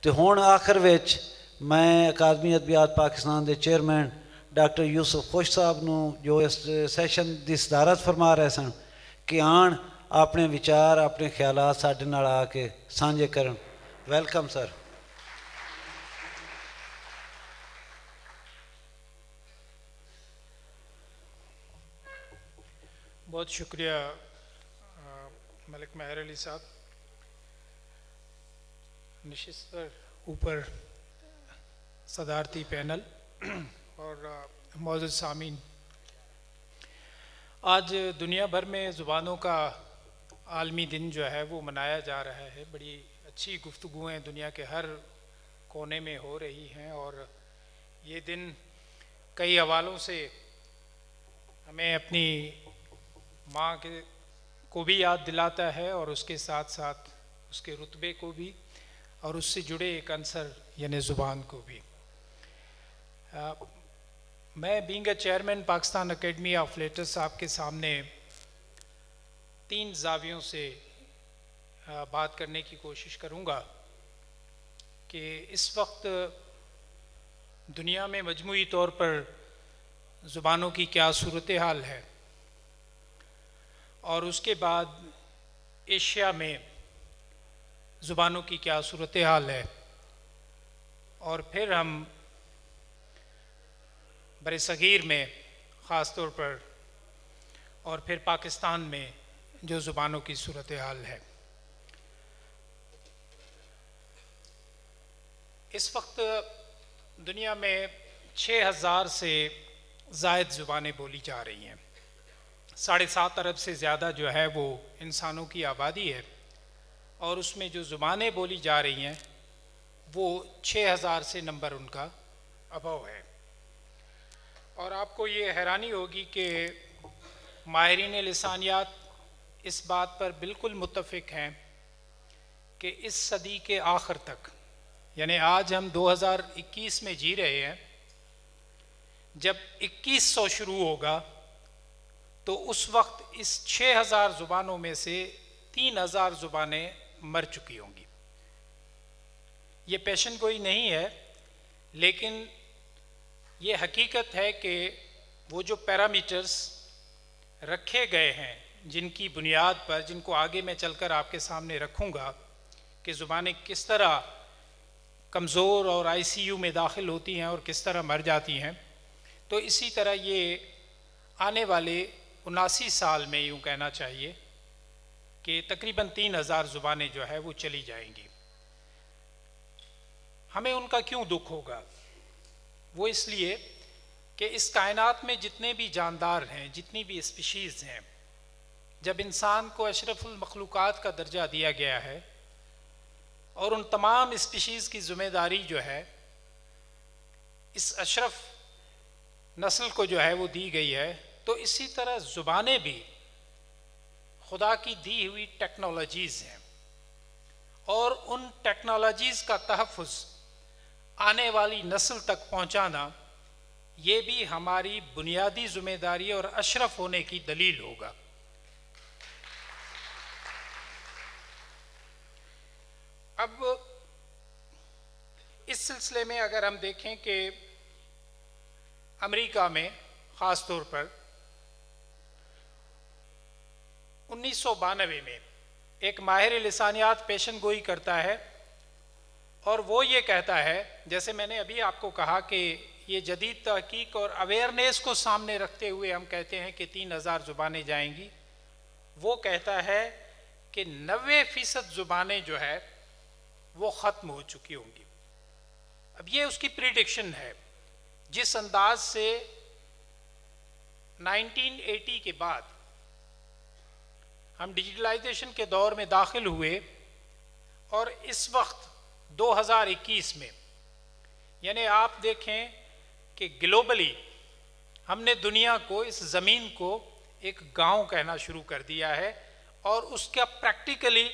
تو ہون آخر وچ میں اکادمی ادبیات پاکستان دے چیئرمین ڈاکٹر یوسف خوش صاحب نو جو اس سیشن دی صدارت فرما رہے سن کہ آن اپنے وچار اپنے خیالات ساڈے نال آ کے سانجھے کرن. Welcome sir. بہت شکریہ ملک مہر علی صاحب. نشست پر اوپر صدارتی پینل اور معزز سامعین، آج دنیا بھر میں زبانوں کا عالمی دن جو ہے وہ منایا جا رہا ہے. بڑی اچھی گفتگویں دنیا کے ہر کونے میں ہو رہی ہیں اور یہ دن کئی حوالوں سے ہمیں اپنی ماں کو بھی یاد دلاتا ہے اور اس کے ساتھ ساتھ اس کے رتبے کو بھی اور اس سے جڑے ایک عنصر یعنی زبان کو بھی. میں being a chairman Pakistan academy of letters آپ کے سامنے 3 زاویوں سے بات کرنے کی کوشش کروں گا کہ اس وقت دنیا میں مجموعی طور پر زبانوں کی کیا صورتحال ہے، اور اس کے بعد ایشیا میں زبانوں کی کیا صورتحال ہے، اور پھر ہم بر صغیر میں خاص طور پر اور پھر پاکستان میں جو زبانوں کی صورتحال ہے. اس وقت دنیا میں 6000 سے زائد زبانیں بولی جا رہی ہیں. 7.5 ارب سے زیادہ جو ہے وہ انسانوں کی آبادی ہے، اور اس میں جو زبانیں بولی جا رہی ہیں وہ 6000 سے نمبر ان کا ابو ہے. اور آپ کو یہ حیرانی ہوگی کہ ماہرین لسانیات اس بات پر بالکل متفق ہیں کہ اس صدی کے آخر تک، یعنی آج ہم 2021 میں جی رہے ہیں، جب 2100 شروع ہوگا تو اس وقت اس 6000 زبانوں میں سے 3000 زبانیں مر چکی ہوں گی. یہ پیشن گوئی نہیں ہے، لیکن یہ حقیقت ہے کہ وہ جو پیرامیٹرز رکھے گئے ہیں، جن کی بنیاد پر، جن کو آگے میں چل کر آپ کے سامنے رکھوں گا کہ زبانیں کس طرح کمزور اور آئی سی یو میں داخل ہوتی ہیں اور کس طرح مر جاتی ہیں، تو اسی طرح یہ آنے والے 79 سال میں یوں کہنا چاہیے کہ تقریباً 3000 زبانیں جو ہے وہ چلی جائیں گی. ہمیں ان کا کیوں دکھ ہوگا؟ وہ اس لیے کہ اس کائنات میں جتنے بھی جاندار ہیں، جتنی بھی اسپیشیز ہیں، جب انسان کو اشرف المخلوقات کا درجہ دیا گیا ہے اور ان تمام اسپیشیز کی ذمہ داری جو ہے اس اشرف نسل کو جو ہے وہ دی گئی ہے، تو اسی طرح زبانیں بھی خدا کی دی ہوئی ٹیکنالوجیز ہیں، اور ان ٹیکنالوجیز کا تحفظ آنے والی نسل تک پہنچانا یہ بھی ہماری بنیادی ذمہ داری اور اشرف ہونے کی دلیل ہوگا. اب اس سلسلے میں اگر ہم دیکھیں کہ امریکہ میں خاص طور پر 1992 میں ایک ماہر لسانیات پیشن گوئی کرتا ہے، اور وہ یہ کہتا ہے، جیسے میں نے ابھی آپ کو کہا کہ یہ جدید تحقیق اور اویئرنیس کو سامنے رکھتے ہوئے ہم کہتے ہیں کہ 3000 زبانیں جائیں گی. وہ کہتا ہے کہ 90% زبانیں جو ہے وہ ختم ہو چکی ہوں گی. اب یہ اس کی پریڈکشن ہے. جس انداز سے 1980 کے بعد ہم ڈیجیٹلائزیشن کے دور میں داخل ہوئے، اور اس وقت 2021 میں، یعنی آپ دیکھیں کہ گلوبلی ہم نے دنیا کو، اس زمین کو ایک گاؤں کہنا شروع کر دیا ہے، اور اس کا پریکٹیکلی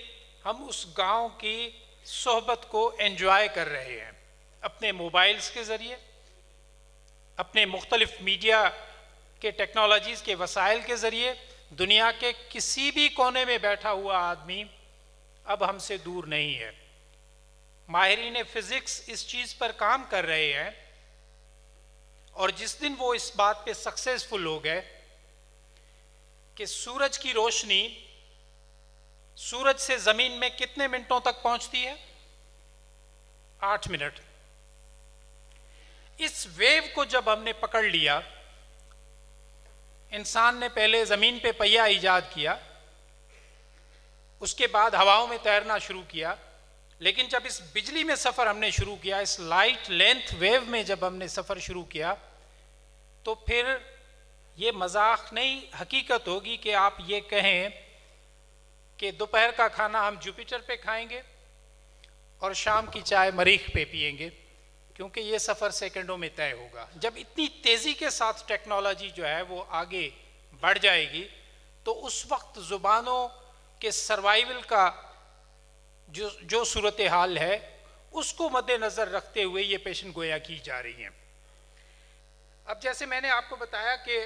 ہم اس گاؤں کی صحبت کو انجوائے کر رہے ہیں اپنے موبائلز کے ذریعے، اپنے مختلف میڈیا کے ٹیکنالوجیز کے وسائل کے ذریعے. دنیا کے کسی بھی کونے میں بیٹھا ہوا آدمی اب ہم سے دور نہیں ہے. ماہرین فزکس اس چیز پر کام کر رہے ہیں، اور جس دن وہ اس بات پہ سکسیسفل ہو گئے کہ سورج کی روشنی سورج سے زمین میں کتنے منٹوں تک پہنچتی ہے؟ 8 منٹ۔ اس ویو کو جب ہم نے پکڑ لیا، انسان نے پہلے زمین پہ پہیہ ایجاد کیا، اس کے بعد ہواؤں میں تیرنا شروع کیا، لیکن جب اس بجلی میں سفر ہم نے شروع کیا، اس لائٹ لینتھ ویو میں جب ہم نے سفر شروع کیا، تو پھر یہ مذاق نہیں، حقیقت ہوگی کہ آپ یہ کہیں کہ دوپہر کا کھانا ہم جوپیٹر پہ کھائیں گے اور شام کی چائے مریخ پہ پیئیں گے، کیونکہ یہ سفر سیکنڈوں میں طے ہوگا۔ جب اتنی تیزی کے ساتھ ٹیکنالوجی جو ہے وہ آگے بڑھ جائے گی، تو اس وقت زبانوں کے سروائیول کا جو صورتحال ہے اس کو مد نظر رکھتے ہوئے یہ پیشن گویاں کی جا رہی ہیں۔ اب جیسے میں نے آپ کو بتایا کہ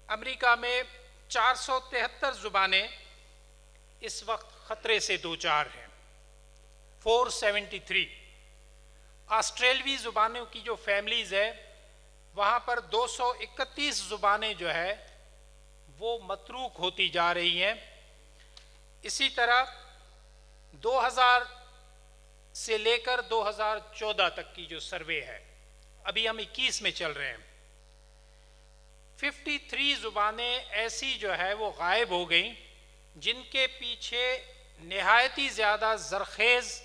امریکہ میں 473 زبانیں اس وقت خطرے سے دوچار ہیں، 473۔ آسٹریلوی زبانوں کی جو فیملیز ہے وہاں پر 231 زبانیں جو ہے وہ متروک ہوتی جا رہی ہیں۔ اسی طرح 2000 سے لے کر 2014 تک کی جو سروے ہے، ابھی ہم 21 میں چل رہے ہیں، 53 زبانیں ایسی جو ہے وہ غائب ہو گئیں جن کے پیچھے نہایتی زیادہ زرخیز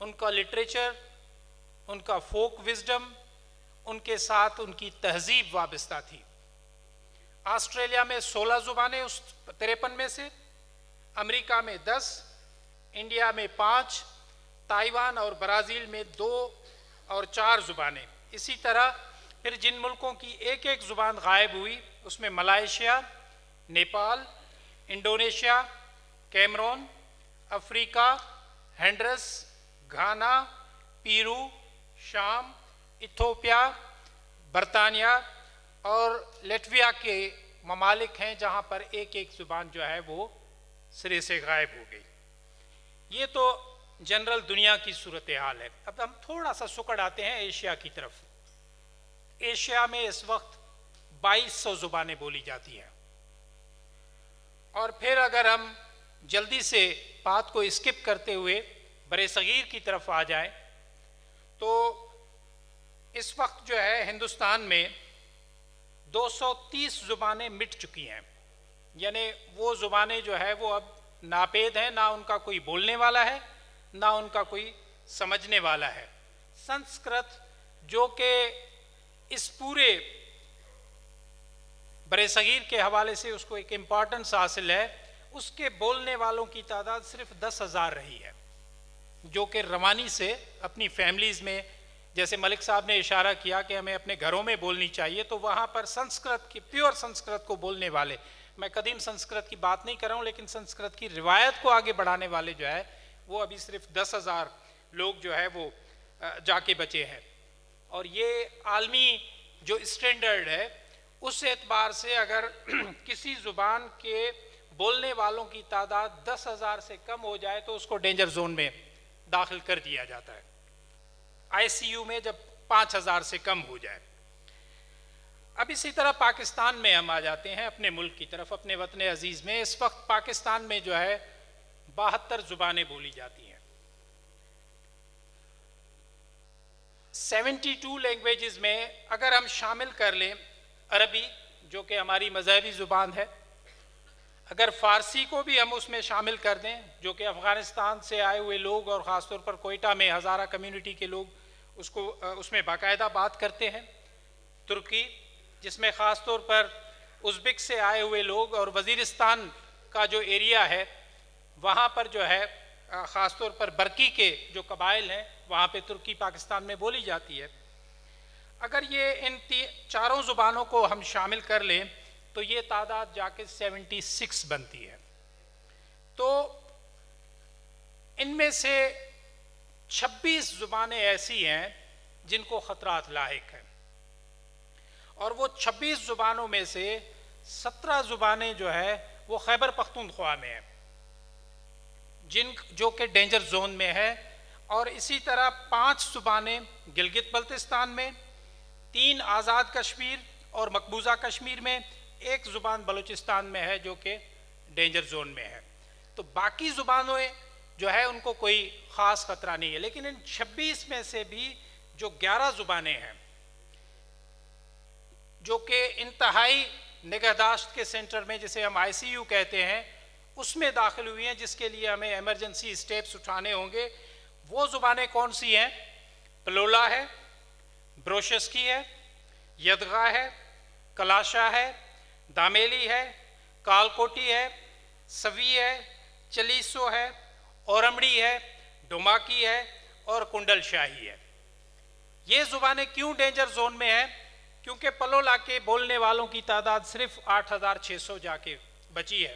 ان کا لٹریچر، ان کا فوک وزڈم، ان کے ساتھ ان کی تہذیب وابستہ تھی۔ آسٹریلیا میں 16 زبانیں اس 53 میں سے، امریکہ میں 10، انڈیا میں 5، تائیوان اور برازیل میں 2 اور 4 زبانیں۔ اسی طرح پھر جن ملکوں کی ایک ایک زبان غائب ہوئی اس میں ملائیشیا، نیپال، انڈونیشیا، کیمرون، افریقہ، ہنڈرس، گھانا، پیرو، شام، ایتھوپیا، برطانیہ اور لیٹویا کے ممالک ہیں جہاں پر ایک ایک زبان جو ہے وہ سرے سے غائب ہو گئی۔ یہ تو جنرل دنیا کی صورتحال ہے۔ اب ہم تھوڑا سا سکڑ آتے ہیں ایشیا کی طرف۔ ایشیا میں اس وقت 2200 زبانیں بولی جاتی ہیں، اور پھر اگر ہم جلدی سے بات کو اسکپ کرتے ہوئے برِ صغیر کی طرف آ جائیں تو اس وقت جو ہے ہندوستان میں 230 زبانیں مٹ چکی ہیں، یعنی وہ زبانیں جو ہے وہ اب ناپید ہیں، نہ ان کا کوئی بولنے والا ہے نہ ان کا کوئی سمجھنے والا ہے۔ سنسکرت جو کہ اس پورے برِ صغیر کے حوالے سے اس کو ایک امپورٹنس حاصل ہے، اس کے بولنے والوں کی تعداد صرف 10,000 رہی ہے، جو کہ روانی سے اپنی فیملیز میں، جیسے ملک صاحب نے اشارہ کیا کہ ہمیں اپنے گھروں میں بولنی چاہیے، تو وہاں پر سنسکرت کی پیور سنسکرت کو بولنے والے، میں قدیم سنسکرت کی بات نہیں کر رہا ہوں لیکن سنسکرت کی روایت کو آگے بڑھانے والے جو ہے وہ ابھی صرف 10,000 لوگ جو ہے وہ جا کے بچے ہیں۔ اور یہ عالمی جو اسٹینڈرڈ ہے اس اعتبار سے اگر کسی زبان کے بولنے والوں کی تعداد 10,000 سے کم ہو جائے تو اس کو ڈینجر زون میں داخل کر دیا جاتا ہے، آئی سی یو میں جب 5,000 سے کم ہو جائے۔ اب اسی طرح پاکستان میں ہم آ جاتے ہیں اپنے ملک کی طرف، اپنے وطن عزیز میں۔ اس وقت پاکستان میں جو ہے 72 زبانیں بولی جاتی ہیں، 72 لینگویجز میں اگر ہم شامل کر لیں عربی جو کہ ہماری مذہبی زبان ہے، اگر فارسی کو بھی ہم اس میں شامل کر دیں جو کہ افغانستان سے آئے ہوئے لوگ اور خاص طور پر کوئٹہ میں ہزارہ کمیونٹی کے لوگ اس میں باقاعدہ بات کرتے ہیں، ترکی جس میں خاص طور پر ازبک سے آئے ہوئے لوگ، اور وزیرستان کا جو ایریا ہے وہاں پر جو ہے خاص طور پر برکی کے جو قبائل ہیں وہاں پہ ترکی پاکستان میں بولی جاتی ہے۔ اگر یہ ان چاروں زبانوں کو ہم شامل کر لیں تو یہ تعداد جا کے 76 بنتی ہے۔ تو ان میں سے 26 زبانیں ایسی ہیں جن کو خطرات لاحق ہیں، اور وہ 26 زبانوں میں سے 17 زبانیں جو ہے وہ خیبر پختونخوا میں ہیں، جو کہ ڈینجر زون میں ہے، اور اسی طرح 5 زبانیں گلگت بلتستان میں، 3 آزاد کشمیر اور مقبوضہ کشمیر میں، 1 زبان بلوچستان میں ہے جو کہ ڈینجر زون میں ہے۔ تو باقی زبانوں جو ہے ان کو کوئی خاص خطرہ نہیں ہے، لیکن ان 26 میں سے بھی جو 11 زبانیں ہیں جو کہ انتہائی نگہداشت کے سینٹر میں، جسے ہم ICU کہتے ہیں، اس میں داخل ہوئی ہیں، جس کے لیے ہمیں ایمرجنسی اسٹیپس اٹھانے ہوں گے۔ وہ زبانیں کون سی ہیں؟ پلولا ہے، بروشسکی ہے، یدغا ہے، کلاشا ہے، دامیلی ہے، کالکوٹی ہے، سوی ہے، چلیسو ہے، اورمڑی ہے، ڈوماکی ہے اور کنڈل شاہی ہے۔ یہ زبانیں کیوں ڈینجر زون میں ہیں؟ کیونکہ پلولا کے بولنے والوں کی تعداد صرف 8600 جا کے بچی ہے،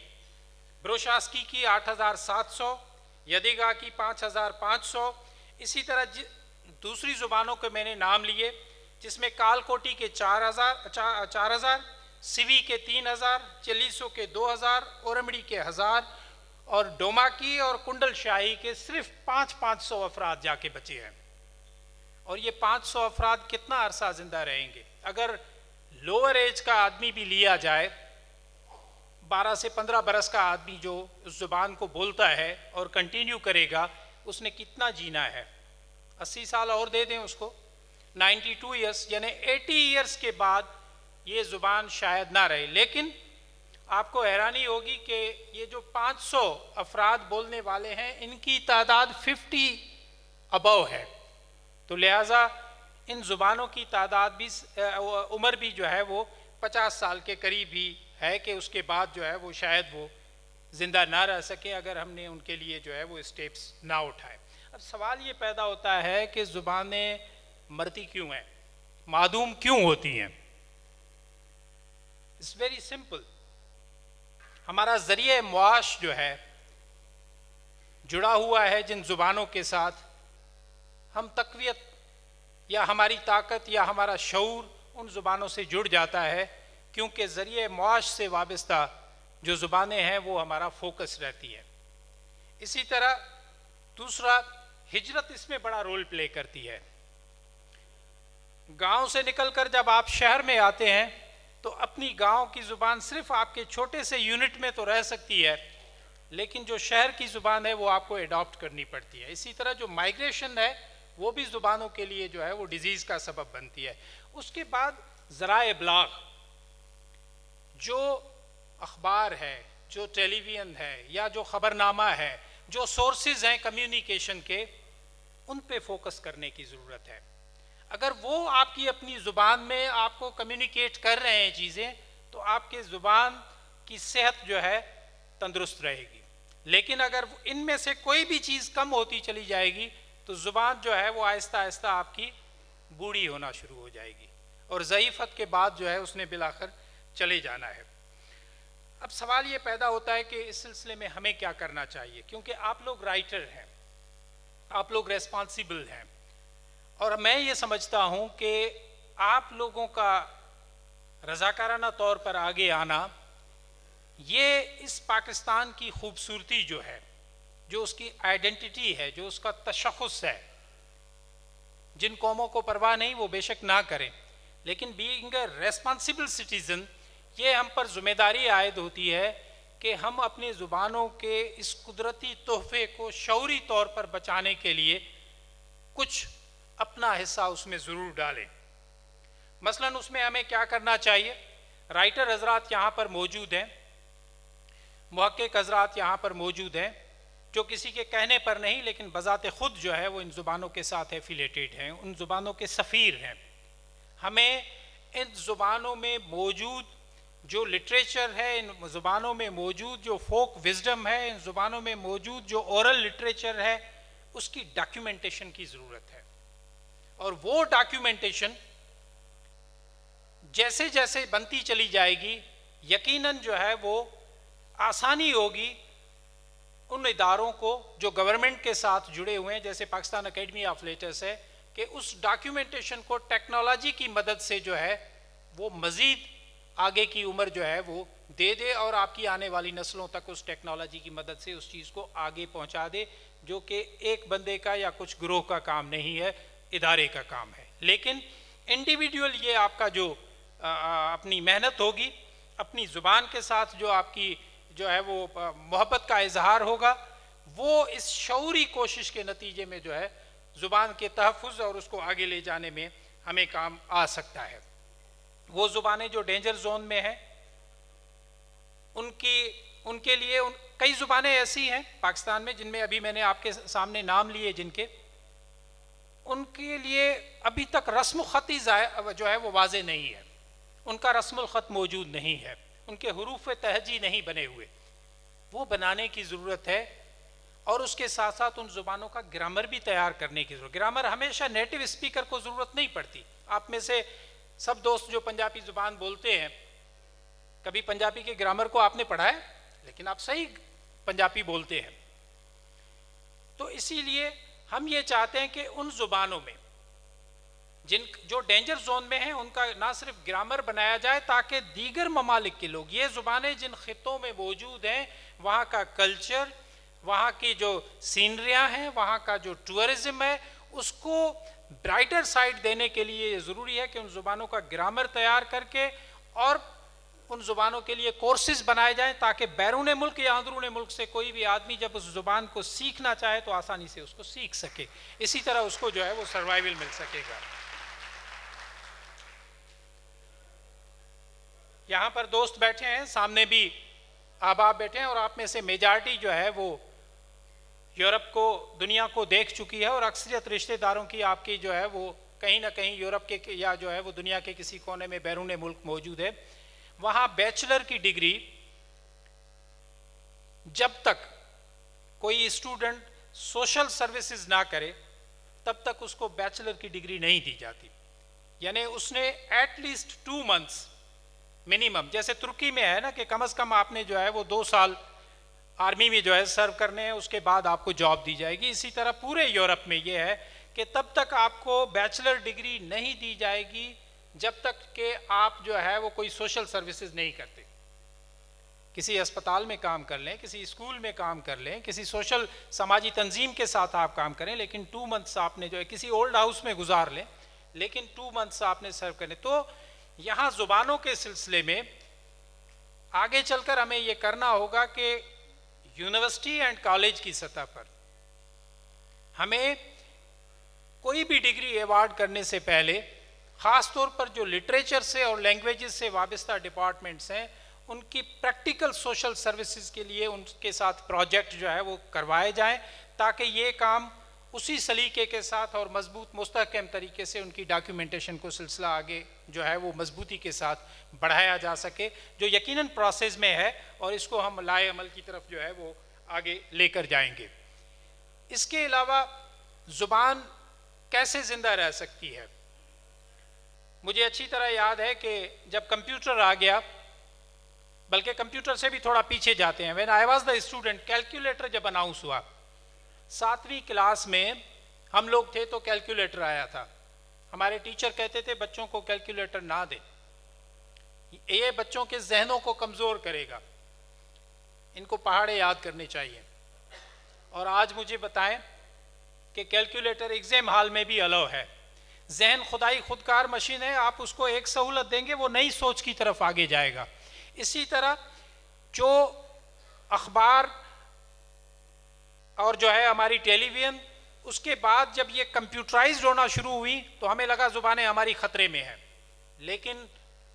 بروشاسکی کی 8700، یدیگا کی 5500، اسی طرح دوسری زبانوں کے میں نے نام لیے، جس میں کالکوٹی کے 4000، سوی کے 3000، چلیسو کے 2000، اورمڑی کے 1000 اور ڈوماکی اور کنڈل شاہی کے صرف 500 افراد جا کے بچے ہیں۔ اور یہ 500 افراد کتنا عرصہ زندہ رہیں گے؟ اگر لوور ایج کا آدمی بھی لیا جائے، 12 سے 15 برس کا آدمی جو اس زبان کو بولتا ہے اور کنٹینیو کرے گا، اس نے کتنا جینا ہے؟ 80 سال اور دے دیں اس کو، 92 ایئرس، یعنی 80 ایئرس کے بعد یہ زبان شاید نہ رہے۔ لیکن آپ کو حیرانی ہوگی کہ یہ جو 500 افراد بولنے والے ہیں، ان کی تعداد 50 ابو ہے، تو لہٰذا ان زبانوں کی تعداد بھی عمر بھی جو ہے وہ 50 سال کے قریب ہی ہے کہ اس کے بعد جو ہے وہ شاید وہ زندہ نہ رہ سکیں اگر ہم نے ان کے لیے جو ہے وہ اسٹیپس نہ اٹھائے۔ اب سوال یہ پیدا ہوتا ہے کہ زبانیں مرتی کیوں ہیں، معدوم کیوں ہوتی ہیں؟ It's very simple. ہمارا ذریعہ معاش جو ہے جڑا ہوا ہے جن زبانوں کے ساتھ، ہم تقویت یا ہماری طاقت یا ہمارا شعور ان زبانوں سے جڑ جاتا ہے، کیونکہ ذریعہ معاش سے وابستہ جو زبانیں ہیں وہ ہمارا فوکس رہتی ہے۔ اسی طرح دوسرا، ہجرت اس میں بڑا رول پلے کرتی ہے۔ گاؤں سے نکل کر جب آپ شہر میں آتے ہیں تو اپنی گاؤں کی زبان صرف آپ کے چھوٹے سے یونٹ میں تو رہ سکتی ہے، لیکن جو شہر کی زبان ہے وہ آپ کو ایڈاپٹ کرنی پڑتی ہے۔ اسی طرح جو مائگریشن ہے وہ بھی زبانوں کے لیے جو ہے وہ ڈیزیز کا سبب بنتی ہے۔ اس کے بعد ذرائع ابلاغ، جو اخبار ہے، جو ٹیلی ویژن ہے یا جو خبرنامہ ہے، جو سورسز ہیں کمیونیکیشن کے، ان پہ فوکس کرنے کی ضرورت ہے۔ اگر وہ آپ کی اپنی زبان میں آپ کو کمیونیکیٹ کر رہے ہیں چیزیں، تو آپ کے زبان کی صحت جو ہے تندرست رہے گی۔ لیکن اگر ان میں سے کوئی بھی چیز کم ہوتی چلی جائے گی تو زبان جو ہے وہ آہستہ آہستہ آپ کی بوڑھی ہونا شروع ہو جائے گی، اور ضعیفت کے بعد جو ہے اس نے بالآخر چلے جانا ہے۔ اب سوال یہ پیدا ہوتا ہے کہ اس سلسلے میں ہمیں کیا کرنا چاہیے، کیونکہ آپ لوگ رائٹر ہیں، آپ لوگ ریسپانسیبل ہیں، اور میں یہ سمجھتا ہوں کہ آپ لوگوں کا رضاکارانہ طور پر آگے آنا، یہ اس پاکستان کی خوبصورتی جو ہے، جو اس کی آئیڈینٹی ہے، جو اس کا تشخص ہے، جن قوموں کو پرواہ نہیں وہ بے شک نہ کریں، لیکن بینگ اے ریسپانسیبل سٹیزن، یہ ہم پر ذمہ داری عائد ہوتی ہے کہ ہم اپنی زبانوں کے اس قدرتی تحفے کو شعوری طور پر بچانے کے لیے کچھ اپنا حصہ اس میں ضرور ڈالیں۔ مثلاً اس میں ہمیں کیا کرنا چاہیے؟ رائٹر حضرات یہاں پر موجود ہیں، محقق حضرات یہاں پر موجود ہیں، جو کسی کے کہنے پر نہیں لیکن بذات خود جو ہے وہ ان زبانوں کے ساتھ ایفیلیٹڈ ہیں، ان زبانوں کے سفیر ہیں۔ ہمیں ان زبانوں میں موجود جو لٹریچر ہے، ان زبانوں میں موجود جو فوک وزڈم ہے، ان زبانوں میں موجود جو اورل لٹریچر ہے، اس کی ڈاکیومنٹیشن کی ضرورت ہے، اور وہ ڈاکیومنٹیشن جیسے جیسے بنتی چلی جائے گی، یقیناً جو ہے وہ آسانی ہوگی ان اداروں کو جو گورنمنٹ کے ساتھ جڑے ہوئے ہیں، جیسے پاکستان اکیڈمی آف لیٹرس ہے، کہ اس ڈاکیومنٹیشن کو ٹیکنالوجی کی مدد سے جو ہے وہ مزید آگے کی عمر جو ہے وہ دے دے اور آپ کی آنے والی نسلوں تک اس ٹیکنالوجی کی مدد سے اس چیز کو آگے پہنچا دے، جو کہ ایک بندے کا یا کچھ گروہ کا کام نہیں ہے، ادارے کا کام ہے۔ لیکن انڈیویڈول یہ آپ کا جو اپنی محنت ہوگی، اپنی زبان کے ساتھ جو آپ کی جو ہے وہ محبت کا اظہار ہوگا، وہ اس شعوری کوشش کے نتیجے میں جو ہے زبان کے تحفظ اور اس کو آگے لے جانے میں ہمیں کام آ سکتا ہے۔ وہ زبانیں جو ڈینجر زون میں ہیں، ان کے لیے کئی زبانیں ایسی ہیں پاکستان میں جن میں ابھی میں نے آپ کے سامنے نام لیے، جن کے ان کے لیے ابھی تک رسم الخط جو ہے وہ واضح نہیں ہے، ان کا رسم الخط موجود نہیں ہے، ان کے حروف تہجی نہیں بنے ہوئے، وہ بنانے کی ضرورت ہے۔ اور اس کے ساتھ ساتھ ان زبانوں کا گرامر بھی تیار کرنے کی ضرورت۔ گرامر ہمیشہ نیٹو اسپیکر کو ضرورت نہیں پڑتی۔ آپ میں سے سب دوست جو پنجابی زبان بولتے ہیں، کبھی پنجابی کے گرامر کو آپ نے پڑھا ہے؟ لیکن آپ صحیح پنجابی بولتے ہیں۔ تو اسی لیے ہم یہ چاہتے ہیں کہ ان زبانوں میں جو ڈینجر زون میں ہیں، ان کا نہ صرف گرامر بنایا جائے تاکہ دیگر ممالک کے لوگ، یہ زبانیں جن خطوں میں موجود ہیں، وہاں کا کلچر، وہاں کی جو سینریاں ہیں، وہاں کا جو ٹورزم ہے، اس کو برائٹر سائڈ دینے کے لیے یہ ضروری ہے کہ ان زبانوں کا گرامر تیار کر کے اور ان زبانوں کے لیے کورسز بنائے جائیں تاکہ بیرون ملک یا اندرون ملک سے کوئی بھی آدمی جب اس زبان کو سیکھنا چاہے تو آسانی سے اس کو سیکھ سکے، اسی طرح اس کو جو ہے وہ سروائیول مل سکے گا۔ یہاں پر دوست بیٹھے ہیں، سامنے بھی احباب بیٹھے ہیں، اور آپ میں سے میجارٹی جو ہے وہ یورپ کو، دنیا کو دیکھ چکی ہے، اور اکثریت رشتہ داروں کی آپ کی جو ہے وہ کہیں نہ کہیں یورپ کے یا جو ہے وہ دنیا کے کسی کونے میں بیرون ملک موجود ہے۔ وہاں بیچلر کی ڈگری جب تک کوئی اسٹوڈنٹ سوشل سروسز نہ کرے تب تک اس کو بیچلر کی ڈگری نہیں دی جاتی، یعنی اس نے ایٹ لیسٹ 2 months منیمم، جیسے ترکی میں ہے نا کہ کم از کم آپ نے جو ہے وہ 2 سال آرمی میں جو ہے سرو کرنے ہیں، اس کے بعد آپ کو جاب دی جائے گی۔ اسی طرح پورے یورپ میں یہ ہے کہ تب تک آپ کو بیچلر ڈگری نہیں دی جائے گی جب تک کہ آپ جو ہے وہ کوئی سوشل سروسز نہیں کرتے، کسی اسپتال میں کام کر لیں، کسی اسکول میں کام کر لیں، کسی سوشل سماجی تنظیم کے ساتھ آپ کام کریں، لیکن 2 months آپ نے جو ہے کسی اولڈ ہاؤس میں گزار لیں، لیکن 2 months آپ نے سرو کرنے۔ تو یہاں زبانوں کے سلسلے میں آگے چل کر ہمیں یہ کرنا ہوگا کہ یونیورسٹی اینڈ کالج کی سطح پر ہمیں کوئی بھی ڈگری ایوارڈ کرنے سے پہلے، خاص طور پر جو لٹریچر سے اور لینگویجز سے وابستہ ڈپارٹمنٹس ہیں، ان کی پریکٹیکل سوشل سروسز کے لیے ان کے ساتھ پروجیکٹ جو ہے وہ کروائے جائیں تاکہ یہ کام اسی سلیقے کے ساتھ اور مضبوط مستحکم طریقے سے ان کی ڈاکیومنٹیشن کو سلسلہ آگے جو ہے وہ مضبوطی کے ساتھ بڑھایا جا سکے، جو یقیناً پروسیس میں ہے، اور اس کو ہم لائے عمل کی طرف جو ہے وہ آگے لے کر جائیں گے۔ اس کے علاوہ زبان کیسے زندہ رہ سکتی ہے؟ مجھے اچھی طرح یاد ہے کہ جب کمپیوٹر آ گیا، بلکہ کمپیوٹر سے بھی تھوڑا پیچھے جاتے ہیں، when I was the student، calculator جب اناؤنس ہوا 7ویں کلاس میں ہم لوگ تھے تو کیلکولیٹر آیا تھا، ہمارے ٹیچر کہتے تھے بچوں کو کیلکولیٹر نہ دیں، یہ بچوں کے ذہنوں کو کمزور کرے گا، ان کو پہاڑے یاد کرنے چاہیے۔ اور آج مجھے بتائیں کہ کیلکولیٹر ایگزام ہال میں بھی الاؤ ہے۔ ذہن خدائی خودکار مشین ہے، آپ اس کو ایک سہولت دیں گے وہ نئی سوچ کی طرف آگے جائے گا۔ اسی طرح جو اخبار اور جو ہے ہماری ٹیلی ویژن، اس کے بعد جب یہ کمپیوٹرائزڈ ہونا شروع ہوئی تو ہمیں لگا زبانیں ہماری خطرے میں ہیں، لیکن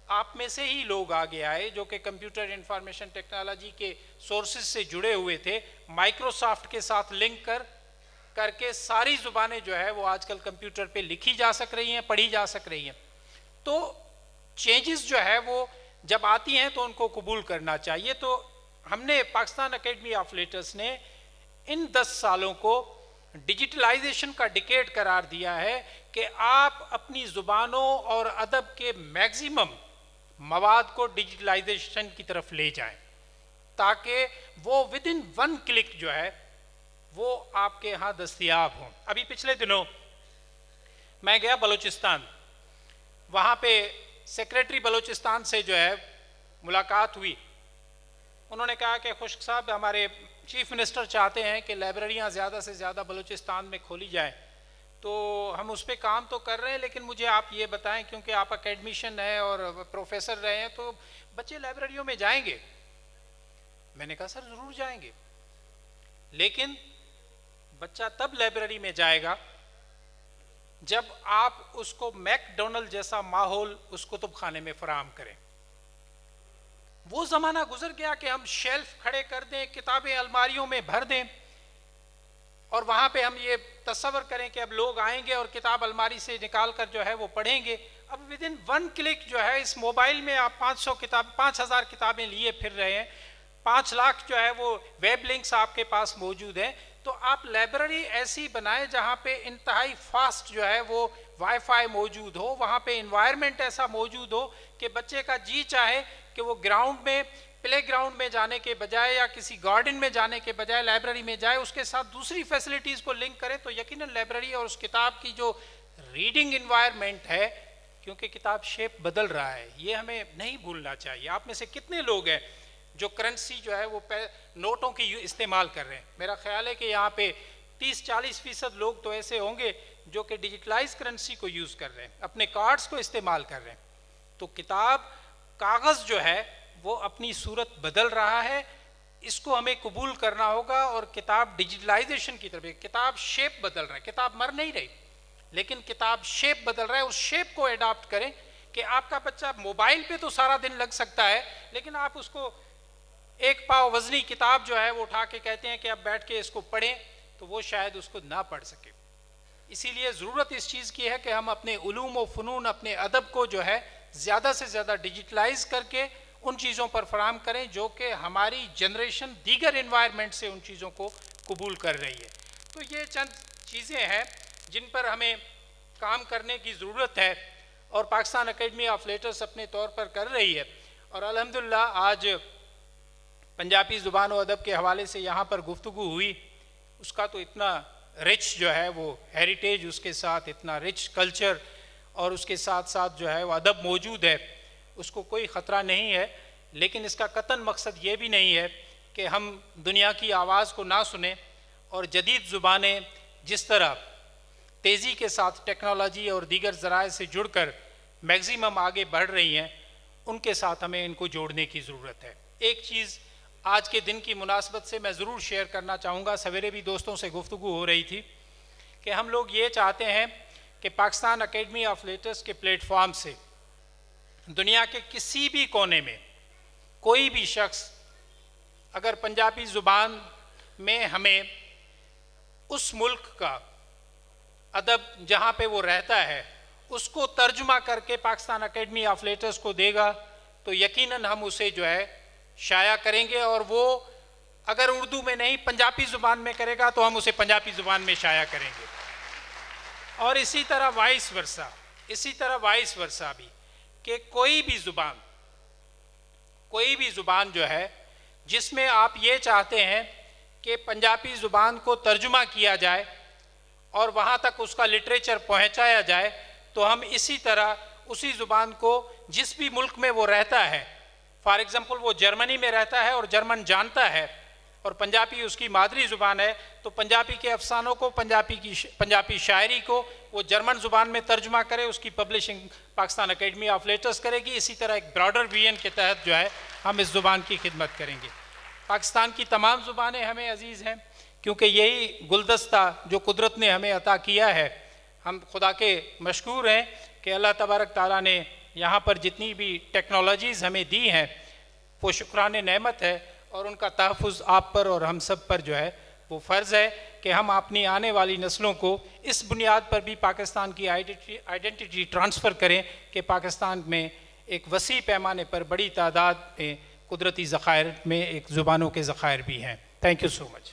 آپ میں سے ہی لوگ آگے آئے جو کہ کمپیوٹر انفارمیشن ٹیکنالوجی کے سورسز سے جڑے ہوئے تھے، مائکروسافٹ کے ساتھ لنک کر کے ساری زبانیں جو ہے وہ آج کل کمپیوٹر پہ لکھی جا سک رہی ہیں، پڑھی جا سک رہی ہیں۔ تو چینجز جو ہے وہ جب آتی ہیں تو ان کو قبول کرنا چاہیے۔ تو ہم نے پاکستان اکیڈمی آف لیٹرز نے ان 10 سالوں کو ڈیجیٹلائزیشن کا ڈیکیڈ قرار دیا ہے کہ آپ اپنی زبانوں اور ادب کے میگزیمم مواد کو ڈیجیٹلائزیشن کی طرف لے جائیں تاکہ وہ ودن 1 کلک جو ہے وہ آپ کے ہاں دستیاب ہوں۔ ابھی پچھلے دنوں میں گیا بلوچستان، وہاں پہ سیکریٹری بلوچستان سے جو ہے ملاقات ہوئی، انہوں نے کہا کہ خشک صاحب ہمارے چیف منسٹر چاہتے ہیں کہ لائبریریاں زیادہ سے زیادہ بلوچستان میں کھولی جائیں، تو ہم اس پہ کام تو کر رہے ہیں، لیکن مجھے آپ یہ بتائیں، کیونکہ آپ اکیڈمیشن ہیں اور پروفیسر رہے ہیں، تو بچے لائبریریوں میں جائیں گے؟ میں نے کہا سر ضرور جائیں گے، لیکن بچہ تب لائبریری میں جائے گا جب آپ اس کو میک ڈونلڈ جیسا ماحول اس کتب خانے میں فراہم کریں۔ وہ زمانہ گزر گیا کہ ہم شیلف کھڑے کر دیں، کتابیں الماریوں میں بھر دیں، اور وہاں پہ ہم یہ تصور کریں کہ اب لوگ آئیں گے اور کتاب الماری سے نکال کر جو ہے وہ پڑھیں گے۔ اب ودن 1 کلک جو ہے اس موبائل میں آپ 5,000 کتابیں لیے پھر رہے ہیں، 5 لاکھ جو ہے وہ ویب لنکس آپ کے پاس موجود ہیں۔ تو آپ لائبریری ایسی بنائیں جہاں پہ انتہائی فاسٹ جو ہے وہ وائی فائی موجود ہو، وہاں پہ انوائرمنٹ ایسا موجود ہو کہ بچے کا جی چاہے کہ وہ گراؤنڈ میں، پلے گراؤنڈ میں جانے کے بجائے یا کسی گارڈن میں جانے کے بجائے لائبریری میں جائے، اس کے ساتھ دوسری فیسلٹیز کو لنک کریں، تو یقیناً لائبریری اور اس کتاب کی جو ریڈنگ انوائرمنٹ ہے، کیونکہ کتاب شیپ بدل رہا ہے، یہ ہمیں نہیں بھولنا چاہیے۔ آپ میں سے کتنے لوگ ہیں جو کرنسی جو ہے وہ نوٹوں کی استعمال کر رہے ہیں؟ میرا خیال ہے کہ یہاں پہ 30-40% لوگ تو ایسے ہوں گے جو کہ ڈیجیٹلائز کرنسی کو یوز کر رہے ہیں، اپنے کارڈز کو استعمال کر رہے ہیں۔ تو کتاب، کاغذ جو ہے وہ اپنی صورت بدل رہا ہے، اس کو ہمیں قبول کرنا ہوگا، اور کتاب ڈیجیٹلائزیشن کی طرف، کتاب شیپ بدل رہا ہے، کتاب مر نہیں رہی، لیکن کتاب شیپ بدل رہا ہے۔ اس شیپ کو اڈاپٹ کریں کہ آپ کا بچہ موبائل پہ تو سارا دن لگ سکتا ہے، لیکن آپ اس کو ایک پاؤ وزنی کتاب جو ہے وہ اٹھا کے کہتے ہیں کہ اب بیٹھ کے اس کو پڑھیں، تو وہ شاید اس کو نہ پڑھ سکے۔ اسی لیے ضرورت اس چیز کی ہے کہ ہم اپنے علوم و فنون، اپنے ادب کو جو ہے زیادہ سے زیادہ ڈیجیٹلائز کر کے ان چیزوں پر فراہم کریں جو کہ ہماری جنریشن دیگر انوائرمنٹ سے ان چیزوں کو قبول کر رہی ہے۔ تو یہ چند چیزیں ہیں جن پر ہمیں کام کرنے کی ضرورت ہے، اور پاکستان اکیڈمی آف لیٹرز اپنے طور پر کر رہی ہے۔ اور الحمدللہ آج پنجابی زبان و ادب کے حوالے سے یہاں پر گفتگو ہوئی، اس کا تو اتنا رچ جو ہے وہ ہیریٹیج، اس کے ساتھ اتنا رچ کلچر، اور اس کے ساتھ ساتھ جو ہے وہ ادب موجود ہے، اس کو کوئی خطرہ نہیں ہے۔ لیکن اس کا قطعاً مقصد یہ بھی نہیں ہے کہ ہم دنیا کی آواز کو نہ سنیں، اور جدید زبانیں جس طرح تیزی کے ساتھ ٹیکنالوجی اور دیگر ذرائع سے جڑ کر میگزیمم آگے بڑھ رہی ہیں، ان کے ساتھ ہمیں ان کو جوڑنے کی ضرورت ہے۔ ایک چیز آج کے دن کی مناسبت سے میں ضرور شیئر کرنا چاہوں گا، سویرے بھی دوستوں سے گفتگو ہو رہی تھی کہ ہم لوگ یہ چاہتے ہیں کہ پاکستان اکیڈمی آف لیٹرز کے پلیٹ فارم سے دنیا کے کسی بھی کونے میں کوئی بھی شخص اگر پنجابی زبان میں ہمیں اس ملک کا ادب جہاں پہ وہ رہتا ہے اس کو ترجمہ کر کے پاکستان اکیڈمی آف لیٹرز کو دے گا، تو یقیناً ہم اسے جو ہے شائع کریں گے، اور وہ اگر اردو میں نہیں پنجابی زبان میں کرے گا تو ہم اسے پنجابی زبان میں شائع کریں گے۔ اور اسی طرح وائس ورثہ بھی کہ کوئی بھی زبان جو ہے جس میں آپ یہ چاہتے ہیں کہ پنجابی زبان کو ترجمہ کیا جائے اور وہاں تک اس کا لٹریچر پہنچایا جائے، تو ہم اسی طرح اسی زبان کو جس بھی ملک میں وہ رہتا ہے، فار ایگزامپل وہ جرمنی میں رہتا ہے اور جرمن جانتا ہے اور پنجابی اس کی مادری زبان ہے، تو پنجابی کے افسانوں کو، پنجابی شاعری کو وہ جرمن زبان میں ترجمہ کرے، اس کی publishing Pakistan academy of letters کرے گی۔ اسی طرح ایک براڈر ویژن کے تحت جو ہے ہم اس زبان کی خدمت کریں گے۔ پاکستان کی تمام زبانیں ہمیں عزیز ہیں، کیونکہ یہی گلدستہ جو قدرت نے ہمیں عطا کیا ہے۔ ہم خدا کے مشکور ہیں کہ اللہ تبارک تعالیٰ نے یہاں پر جتنی بھی ٹیکنالوجیز ہمیں دی ہیں وہ شکرانِ نعمت ہے، اور ان کا تحفظ آپ پر اور ہم سب پر جو ہے وہ فرض ہے کہ ہم اپنی آنے والی نسلوں کو اس بنیاد پر بھی پاکستان کی آئیڈینٹی ٹرانسفر کریں کہ پاکستان میں ایک وسیع پیمانے پر بڑی تعداد میں قدرتی ذخائر میں ایک زبانوں کے ذخائر بھی ہیں۔ Thank you so much.